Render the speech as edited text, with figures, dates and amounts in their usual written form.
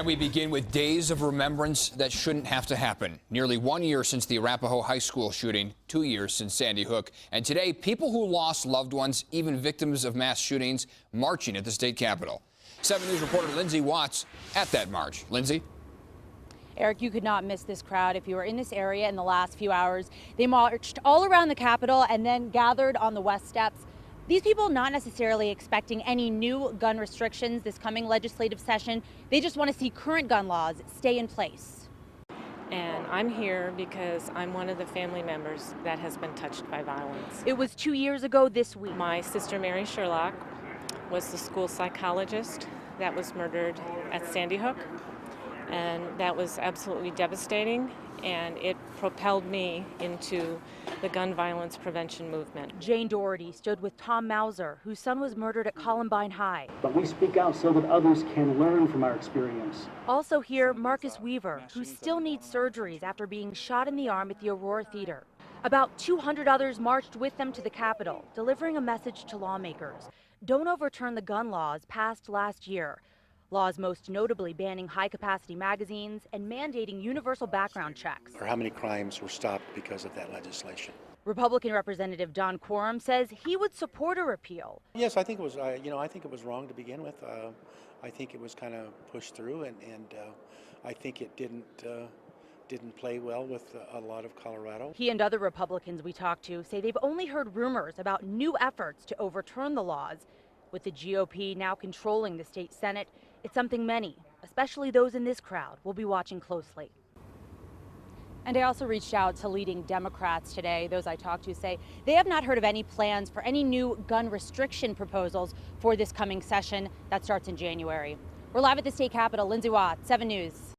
We begin with days of remembrance that shouldn't have to happen. Nearly 1 year since the Arapahoe High School shooting, 2 years since Sandy Hook. And today, people who lost loved ones, even victims of mass shootings, marching at the state capitol. 7 News reporter Lindsay Watts at that march. Lindsay? Eric, you could not miss this crowd if you were in this area in the last few hours. They marched all around the Capitol and then gathered on the West Steps. These people not necessarily expecting any new gun restrictions this coming legislative session. They just want to see current gun laws stay in place. And I'm here because I'm one of the family members that has been touched by violence. It was 2 years ago this week. My sister Mary Sherlock was the school psychologist that was murdered at Sandy Hook. And that was absolutely devastating, and it propelled me into the gun violence prevention movement. Jane Doherty stood with Tom Mauser, whose son was murdered at Columbine High. But we speak out so that others can learn from our experience. Also here, Marcus Weaver, who still needs surgeries after being shot in the arm at the Aurora Theater. About 200 others marched with them to the Capitol, delivering a message to lawmakers. Don't overturn the gun laws passed last year. Laws most notably banning high-capacity magazines and mandating universal background checks. Or how many crimes were stopped because of that legislation. Republican Representative Don Quorum says he would support a repeal. Yes, I think it was. I think it was wrong to begin with. I think it was kind of pushed through, and I think it didn't play well with a lot of Colorado. He and other Republicans we talked to say they've only heard rumors about new efforts to overturn the laws. With the GOP now controlling the state Senate, it's something many, especially those in this crowd, will be watching closely. And I also reached out to leading Democrats today. Those I talked to say they have not heard of any plans for any new gun restriction proposals for this coming session that starts in January. We're live at the state capitol. Lindsay Watts, 7 News.